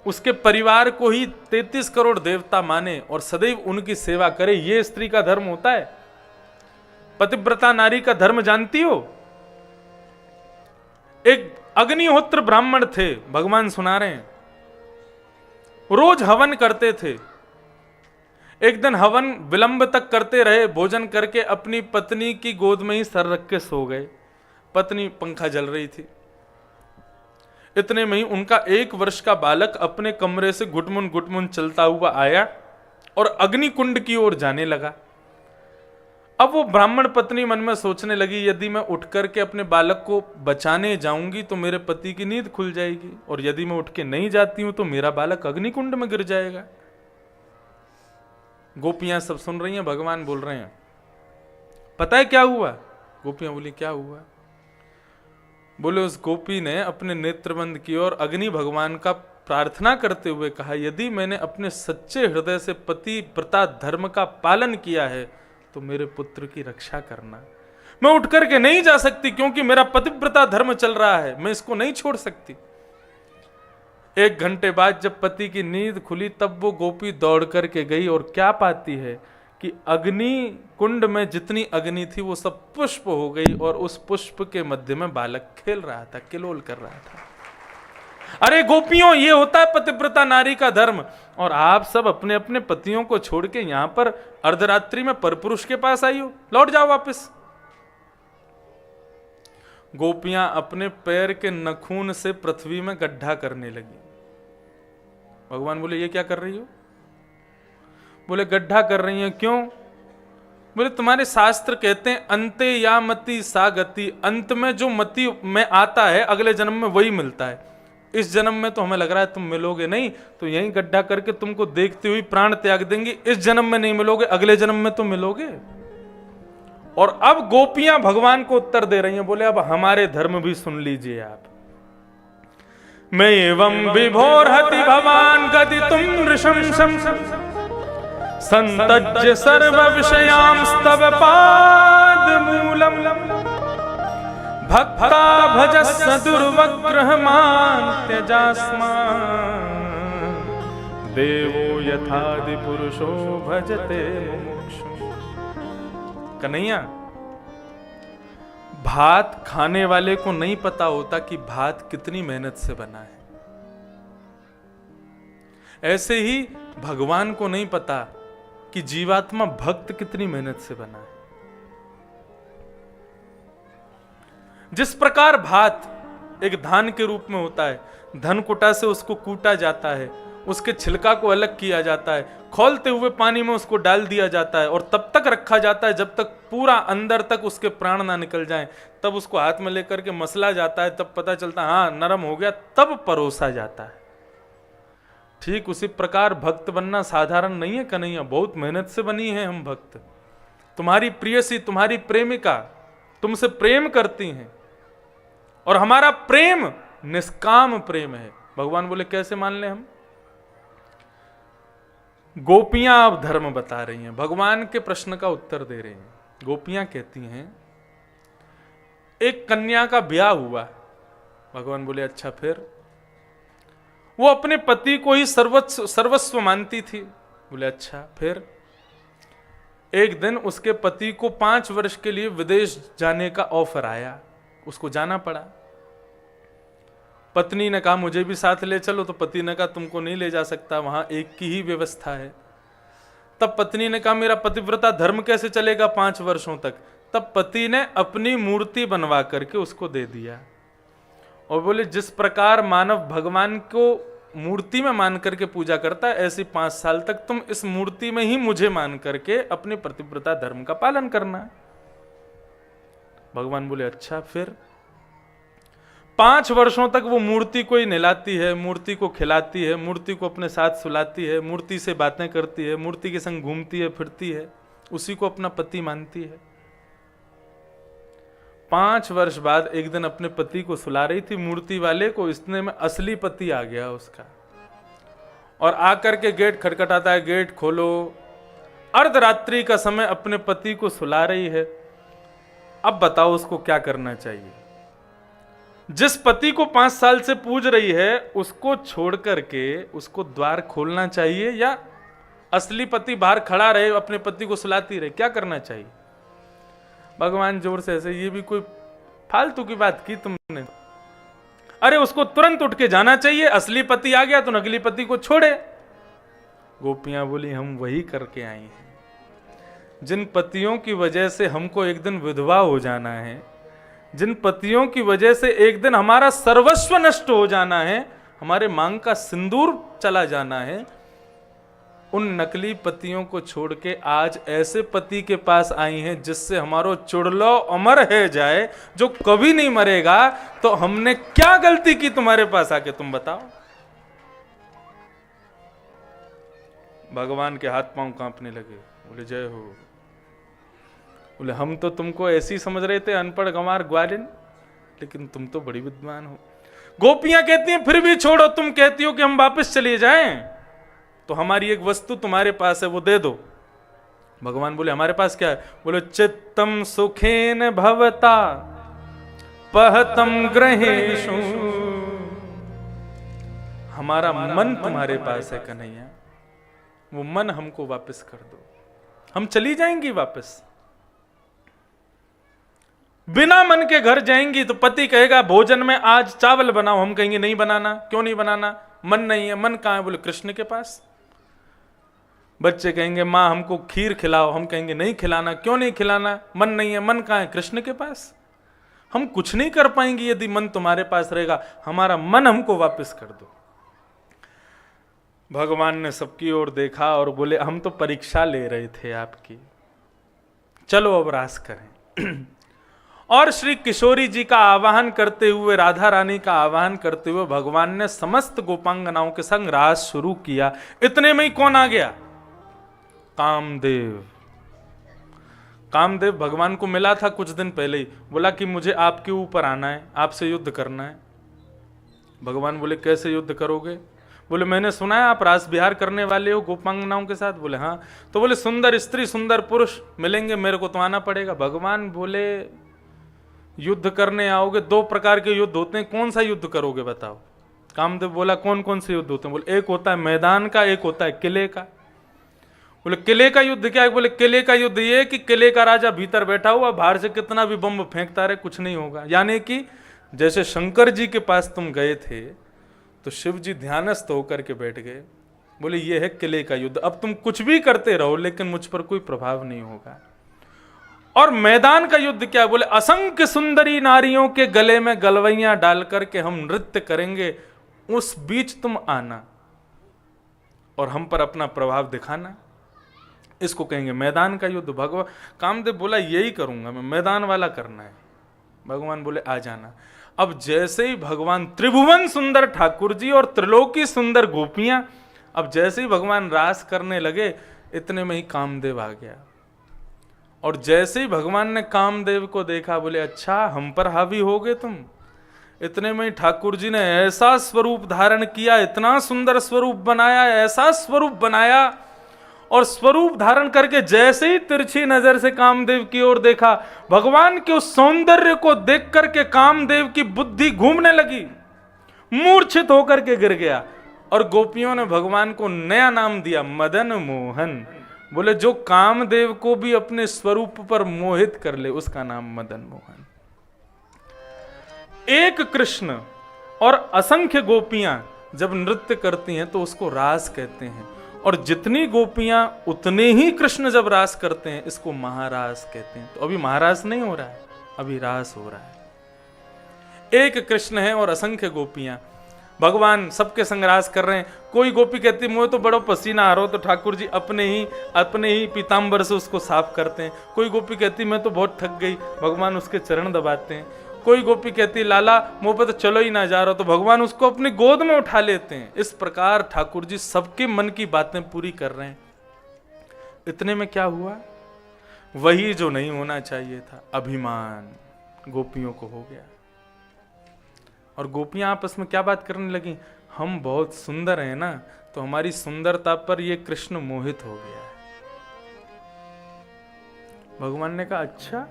उसके परिवार को ही 33 करोड़ देवता माने और सदैव उनकी सेवा करे, ये स्त्री का धर्म होता है? पतिव्रता नारी का धर्म जानती हो? एक अग्निहोत्र ब्राह्मण थे, भगवान सुना रहे हैं, रोज हवन करते थे। एक दिन हवन विलंब तक करते रहे, भोजन करके अपनी पत्नी की गोद में ही सर रख के सो गए। पत्नी पंखा जल रही थी। इतने में ही उनका 1 वर्ष का बालक अपने कमरे से घुटमुन घुटमुन चलता हुआ आया और अग्निकुंड की ओर जाने लगा। अब वो ब्राह्मण पत्नी मन में सोचने लगी, यदि मैं उठ करके अपने बालक को बचाने जाऊंगी तो मेरे पति की नींद खुल जाएगी, और यदि मैं उठ के नहीं जाती हूं तो मेरा बालक अग्निकुंड में गिर जाएगा। गोपियां सब सुन रही हैं, भगवान बोल रहे हैं। पता है क्या हुआ? गोपियां बोली, क्या हुआ? बोले, उस गोपी ने अपने नेत्र बंद किए और अग्नि भगवान का प्रार्थना करते हुए कहा, यदि मैंने अपने सच्चे हृदय से पति व्रता धर्म का पालन किया है तो मेरे पुत्र की रक्षा करना। मैं उठ करके नहीं जा सकती क्योंकि मेरा पतिव्रता धर्म चल रहा है, मैं इसको नहीं छोड़ सकती। 1 घंटे बाद जब पति की नींद खुली तब वो गोपी दौड़ करके गई और क्या पाती है कि अग्नि कुंड में जितनी अग्नि थी वो सब पुष्प हो गई और उस पुष्प के मध्य में बालक खेल रहा था, किलोल कर रहा था। अरे गोपियों, ये होता है पतिव्रता नारी का धर्म। और आप सब अपने अपने पतियों को छोड़ के यहां पर अर्धरात्रि में परपुरुष के पास आई हो, लौट जाओ वापस। गोपियां अपने पैर के नखून से पृथ्वी में गड्ढा करने लगी। भगवान बोले, ये क्या कर रही हो? बोले, गड्ढा कर रही हैं। क्यों? बोले, तुम्हारे शास्त्र कहते हैं अंते या मति सा गति, अंत में जो मति में आता है अगले जन्म में वही मिलता है। इस जन्म में तो हमें लग रहा है तुम मिलोगे नहीं, तो यहीं गड्ढा करके तुमको देखते हुए प्राण त्याग देंगे। इस जन्म में नहीं मिलोगे, अगले जन्म में तो मिलोगे। और अब गोपियां भगवान को उत्तर दे रही हैं। बोले, अब हमारे धर्म भी सुन लीजिए आप। मैं एवं विभोर हति भवान गति तुम ऋषम संतज्य सर्व विषयां स्तव पाद मूलम भक्ता भजस्स दुर्वग्रहमान त्यजास्मान देवो यथादि पुरुषो भजते मुमुक्षु। कन्हैया, भात खाने वाले को नहीं पता होता कि भात कितनी मेहनत से बना है। ऐसे ही भगवान को नहीं पता कि जीवात्मा भक्त कितनी मेहनत से बना है। जिस प्रकार भात एक धान के रूप में होता है, धन कुटा से उसको कूटा जाता है, उसके छिलका को अलग किया जाता है, खौलते हुए पानी में उसको डाल दिया जाता है और तब तक रखा जाता है जब तक पूरा अंदर तक उसके प्राण ना निकल जाएं। तब उसको हाथ में लेकर के मसला जाता है, तब पता चलता है हाँ नरम हो गया, तब परोसा जाता है। ठीक उसी प्रकार भक्त बनना साधारण नहीं है कन्हैया, बहुत मेहनत से बनी है हम भक्त। तुम्हारी प्रियसी, तुम्हारी प्रेमिका तुमसे प्रेम करती हैं और हमारा प्रेम निष्काम प्रेम है। भगवान बोले, कैसे मान ले हम? गोपियां अब धर्म बता रही हैं, भगवान के प्रश्न का उत्तर दे रही हैं। गोपियां कहती हैं, एक कन्या का ब्याह हुआ। भगवान बोले, अच्छा फिर? वो अपने पति को ही सर्वस्व मानती थी। बोले, अच्छा फिर? एक दिन उसके पति को 5 वर्ष के लिए विदेश जाने का ऑफर आया, उसको जाना पड़ा। पत्नी ने कहा मुझे भी साथ ले चलो, तो पति ने कहा तुमको नहीं ले जा सकता, वहां एक की ही व्यवस्था है। तब पत्नी ने कहा मेरा पतिव्रता धर्म कैसे चलेगा 5 वर्षों तक? तब पति ने अपनी मूर्ति बनवा करके उसको दे दिया और बोले, जिस प्रकार मानव भगवान को मूर्ति में मान करके पूजा करता है, ऐसे 5 साल तक तुम इस मूर्ति में ही मुझे मान करके अपने पतिव्रता धर्म का पालन करना है। भगवान बोले, अच्छा फिर? 5 वर्षों तक वो मूर्ति को ही नहलाती है, मूर्ति को खिलाती है, मूर्ति को अपने साथ सुलाती है, मूर्ति से बातें करती है, मूर्ति के संग घूमती है फिरती है, उसी को अपना पति मानती है। 5 वर्ष बाद एक दिन अपने पति को सुला रही थी मूर्ति वाले को, इतने में असली पति आ गया उसका और आकर के गेट खटखटाता है, गेट खोलो। अर्धरात्रि का समय अपने पति को सुला रही है। अब बताओ उसको क्या करना चाहिए? जिस पति को 5 साल से पूज रही है उसको छोड़ करके उसको द्वार खोलना चाहिए, या असली पति बाहर खड़ा रहे अपने पति को सुलाती रहे? क्या करना चाहिए? भगवान जोर से ऐसे, ये भी कोई फालतू की बात की तुमने? अरे उसको तुरंत उठ के जाना चाहिए, असली पति आ गया तो नकली पति को छोड़े। गोपियां बोली, हम वही करके आई हैं। जिन पतियों की वजह से हमको एक दिन विधवा हो जाना है, जिन पतियों की वजह से एक दिन हमारा सर्वस्व नष्ट हो जाना है, हमारे मांग का सिंदूर चला जाना है, उन नकली पतियों को छोड़ के आज ऐसे पति के पास आई हैं जिससे हमारो चुड़लो अमर है जाए, जो कभी नहीं मरेगा। तो हमने क्या गलती की तुम्हारे पास आके, तुम बताओ। भगवान के हाथ पांव कांपने लगे, बोले जय हो। बोले हम तो तुमको ऐसी समझ रहे थे, अनपढ़ गंवार ग्वालिन, लेकिन तुम तो बड़ी विद्वान हो। गोपियां कहती हैं फिर भी छोड़ो, तुम कहती हो कि हम वापस चले जाएं, तो हमारी एक वस्तु तुम्हारे पास है, वो दे दो। भगवान बोले हमारे पास क्या है? बोले चित्तम सुखेन भवता पहतम ग्रहेषु, हमारा मन तुम्हारे पास है कन्हैया, वो मन हमको वापस कर दो, हम चली जाएंगी वापस। बिना मन के घर जाएंगी तो पति कहेगा भोजन में आज चावल बनाओ, हम कहेंगे नहीं बनाना। क्यों नहीं बनाना? मन नहीं है। मन कहां है? बोले कृष्ण के पास। बच्चे कहेंगे माँ हमको खीर खिलाओ, हम कहेंगे नहीं खिलाना। क्यों नहीं खिलाना? मन नहीं है। मन कहां है? कृष्ण के पास। हम कुछ नहीं कर पाएंगे यदि मन तुम्हारे पास रहेगा, हमारा मन हमको वापस कर दो। भगवान ने सबकी ओर देखा और बोले हम तो परीक्षा ले रहे थे आपकी, चलो अब रास करें। और श्री किशोरी जी का आवाहन करते हुए, राधा रानी का आवाहन करते हुए भगवान ने समस्त गोपांगनाओं के संग रास शुरू किया। इतने में ही कौन आ गया? कामदेव। कामदेव भगवान को मिला था कुछ दिन पहले ही, बोला कि मुझे आपके ऊपर आना है, आपसे युद्ध करना है। भगवान बोले कैसे युद्ध करोगे? बोले मैंने सुना है आप रास विहार करने वाले हो गोपांगनाओं के साथ। बोले हाँ। तो बोले सुंदर स्त्री सुंदर पुरुष मिलेंगे, मेरे को तो आना पड़ेगा। भगवान बोले युद्ध करने आओगे, 2 प्रकार के युद्ध होते हैं, कौन सा युद्ध करोगे बताओ? कामदेव बोला कौन कौन से युद्ध होते हैं? बोले एक होता है मैदान का, एक होता है किले का। बोले किले का युद्ध क्या है? बोले किले का युद्ध ये कि किले का राजा भीतर बैठा हुआ, बाहर से कितना भी बम फेंकता रहे कुछ नहीं होगा। यानी कि जैसे शंकर जी के पास तुम गए थे तो शिव जी ध्यानस्थ होकर के बैठ गए। बोले ये है किले का युद्ध, अब तुम कुछ भी करते रहो लेकिन मुझ पर कोई प्रभाव नहीं होगा। और मैदान का युद्ध क्या? बोले असंख्य सुंदरी नारियों के गले में गलवैयां डाल करके हम नृत्य करेंगे, उस बीच तुम आना और हम पर अपना प्रभाव दिखाना, इसको कहेंगे मैदान का युद्ध। भगवान कामदेव बोला यही करूंगा मैं, मैदान वाला करना है। भगवान बोले आ जाना। अब जैसे ही भगवान त्रिभुवन सुंदर ठाकुर जी और त्रिलोकी सुंदर गोपियां, अब जैसे ही भगवान रास करने लगे, इतने में ही कामदेव आ गया। और जैसे ही भगवान ने कामदेव को देखा, बोले अच्छा हम पर हावी हो गए तुम। इतने में ही ठाकुर जी ने ऐसा स्वरूप धारण किया, इतना सुंदर स्वरूप बनाया, ऐसा स्वरूप बनाया, और स्वरूप धारण करके जैसे ही तिरछी नजर से कामदेव की ओर देखा, भगवान के उस सौंदर्य को देख करके कामदेव की बुद्धि घूमने लगी, मूर्छित होकर के गिर गया। और गोपियों ने भगवान को नया नाम दिया, मदन मोहन। बोले जो कामदेव को भी अपने स्वरूप पर मोहित कर ले, उसका नाम मदन मोहन। एक कृष्ण और असंख्य गोपियां जब नृत्य करती हैं तो उसको रास कहते हैं, और जितनी गोपियां उतने ही कृष्ण जब रास करते हैं, इसको महारास कहते हैं। तो अभी महारास नहीं हो रहा है, अभी रास हो रहा है। एक कृष्ण है और असंख्य गोपियां, भगवान सबके संग रास कर रहे हैं। कोई गोपी कहती मुझे तो बड़ा पसीना आ रहा हो, तो ठाकुर जी अपने ही पीताम्बर से उसको साफ करते हैं। कोई गोपी कहती मैं तो बहुत थक गई, भगवान उसके चरण दबाते हैं। कोई गोपी कहती लाला मुंह पे तो चलो ही ना जा रहा, तो भगवान उसको अपनी गोद में उठा लेते हैं। इस प्रकार ठाकुर जी सबके मन की बातें पूरी कर रहे हैं। इतने में क्या हुआ? वही जो नहीं होना चाहिए था, अभिमान गोपियों को हो गया। और गोपियां आपस में क्या बात करने लगी? हम बहुत सुंदर हैं ना, तो हमारी सुंदरता पर ये कृष्ण मोहित हो गया है। भगवान ने कहा अच्छा,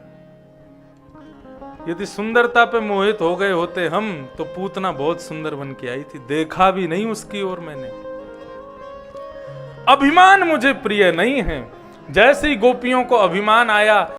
यदि सुंदरता पे मोहित हो गए होते हम, तो पूतना बहुत सुंदर बन के आई थी, देखा भी नहीं उसकी ओर मैंने। अभिमान मुझे प्रिय नहीं है, जैसे ही गोपियों को अभिमान आया